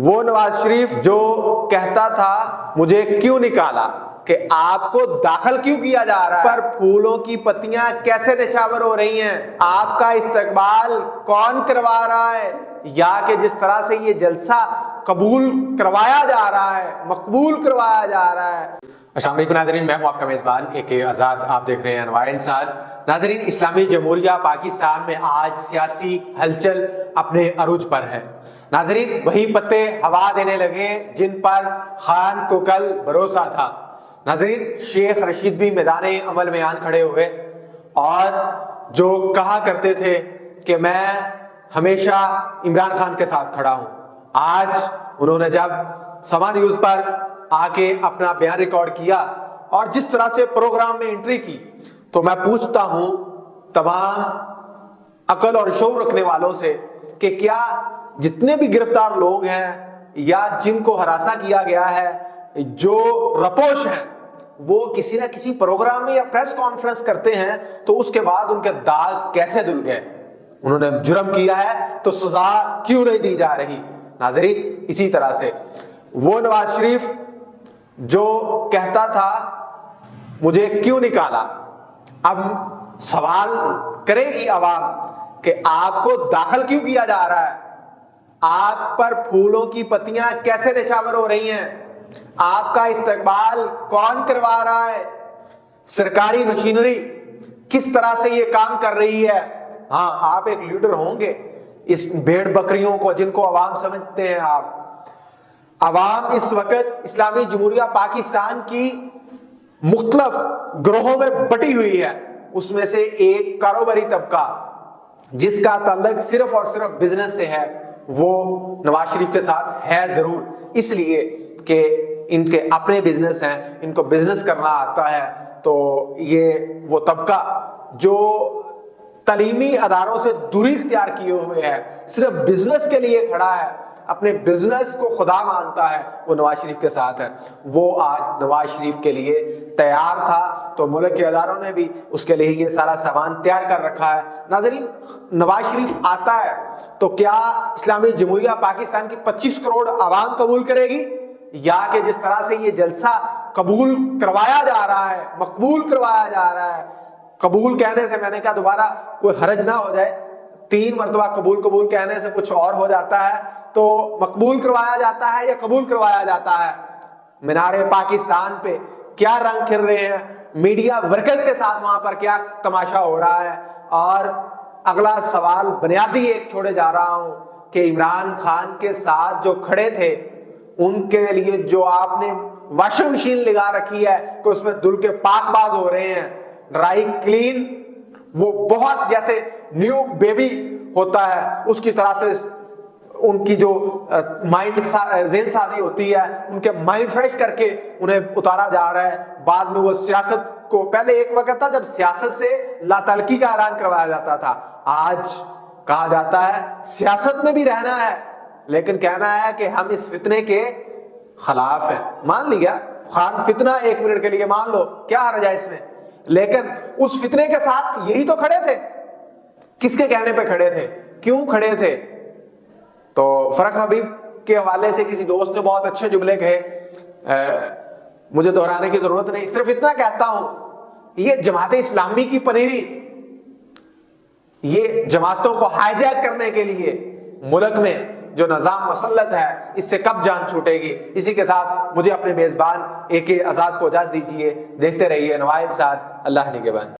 وہ نواز شریف جو کہتا تھا مجھے کیوں نکالا، کہ آپ کو داخل کیوں کیا جا رہا ہے، پر پھولوں کی پتیاں کیسے نچھاور ہو رہی ہیں، آپ کا استقبال کون کروا رہا ہے، یا کہ جس طرح سے یہ جلسہ قبول کروایا جا رہا ہے، مقبول کروایا جا رہا ہے۔ السلام علیکم ناظرین، میں ہوں آپ کا میزبان AK آزاد، آپ دیکھ رہے ہیں انوار انصار۔ ناظرین، اسلامی جمہوریہ پاکستان میں آج سیاسی ہلچل اپنے عروج پر ہے۔ ناظرین، وہی پتے ہوا دینے لگے جن پر خان کو کل بھروسہ تھا۔ ناظرین، شیخ رشید بھی میدان عمل میں آن کھڑے ہوئے اور جو کہا کرتے تھے کہ میں ہمیشہ عمران خان کے ساتھ کھڑا ہوں، آج انہوں نے جب سما نیوز پر آ کے اپنا بیان ریکارڈ کیا اور جس طرح سے پروگرام میں انٹری کی، تو میں پوچھتا ہوں تمام عقل اور شعور رکھنے والوں سے کہ کیا جتنے بھی گرفتار لوگ ہیں یا جن کو ہراساں کیا گیا ہے، جو رپوش ہیں، وہ کسی نہ کسی پروگرام میں یا پریس کانفرنس کرتے ہیں تو اس کے بعد ان کے داغ کیسے دھل گئے؟ انہوں نے جرم کیا ہے تو سزا کیوں نہیں دی جا رہی؟ ناظرین، اسی طرح سے وہ نواز شریف جو کہتا تھا مجھے کیوں نکالا، اب سوال کرے گی عوام کہ آپ کو داخل کیوں کیا جا رہا ہے، آپ پر پھولوں کی پتیاں کیسے نچھاور ہو رہی ہیں، آپ کا استقبال کون کروا رہا ہے، سرکاری مشینری کس طرح سے یہ کام کر رہی ہے۔ ہاں، آپ ایک لیڈر ہوں گے، اس بھیڑ بکریوں کو جن کو عوام سمجھتے ہیں آپ، عوام اس وقت اسلامی جمہوریہ پاکستان کی مختلف گروہوں میں بٹی ہوئی ہے۔ اس میں سے ایک کاروباری طبقہ جس کا تعلق صرف اور صرف بزنس سے ہے، وہ نواز شریف کے ساتھ ہے ضرور، اس لیے کہ ان کے اپنے بزنس ہیں، ان کو بزنس کرنا آتا ہے۔ تو یہ وہ طبقہ جو تعلیمی اداروں سے دوری اختیار کیے ہوئے ہے، صرف بزنس کے لیے کھڑا ہے، اپنے بزنس کو خدا مانتا ہے، وہ نواز شریف کے ساتھ ہے۔ وہ آج نواز شریف کے لیے تیار تھا تو ملک کے اداروں نے بھی اس کے لیے یہ سارا سامان تیار کر رکھا ہے۔ ناظرین، نواز شریف آتا ہے تو کیا اسلامی جمہوریہ پاکستان کی 25 کروڑ عوام قبول کرے گی، یا کہ جس طرح سے یہ جلسہ قبول کروایا جا رہا ہے، مقبول کروایا جا رہا ہے؟ قبول کہنے سے میں نے کہا دوبارہ کوئی حرج نہ ہو جائے، 3 مرتبہ قبول کہنے سے کچھ اور ہو جاتا ہے، تو مقبول کروایا جاتا ہے یا قبول کروایا جاتا ہے؟ مینار پاکستان پہ کیا رنگ کھل رہے ہیں، میڈیا ورکرز کے ساتھ وہاں پر کیا تماشا ہو رہا ہے؟ اور اگلا سوال بنیادی ایک چھوڑے جا رہا ہوں کہ عمران خان کے ساتھ جو کھڑے تھے، ان کے لیے جو آپ نے واشنگ مشین لگا رکھی ہے کہ اس میں دھل کے پاک باز ہو رہے ہیں، ڈرائی کلین، وہ بہت جیسے نیو بیبی ہوتا ہے اس کی طرح سے ان کی جو مائنڈ ذہن سازی ہوتی ہے، ان کے مائنڈ فریش کر کے انہیں اتارا جا رہا ہے۔ بعد میں وہ سیاست کو، پہلے ایک وقت تھا جب سیاست سے لا تعلقی کا اعلان کروایا جاتا تھا، آج کہا جاتا ہے سیاست میں بھی رہنا ہے لیکن کہنا ہے کہ ہم اس فتنے کے خلاف ہیں۔ مان لیا خان فتنہ، 1 منٹ کے لیے مان لو، کیا حرج ہے اس میں؟ لیکن اس فتنے کے ساتھ یہی تو کھڑے تھے، کس کے کہنے پہ کھڑے تھے، کیوں کھڑے تھے؟ تو فرق حبیب کے حوالے سے کسی دوست نے بہت اچھے جملے کہے، مجھے دہرانے کی ضرورت نہیں، صرف اتنا کہتا ہوں، یہ جماعت اسلامی کی پنیری، یہ جماعتوں کو ہائی جیک کرنے کے لیے ملک میں جو نظام مسلط ہے، اس سے کب جان چھوٹے گی؟ اسی کے ساتھ مجھے اپنے میزبان AK آزاد کو اجازت دیجیے، دیکھتے رہیے انوار انصار۔ اللہ نگہبان۔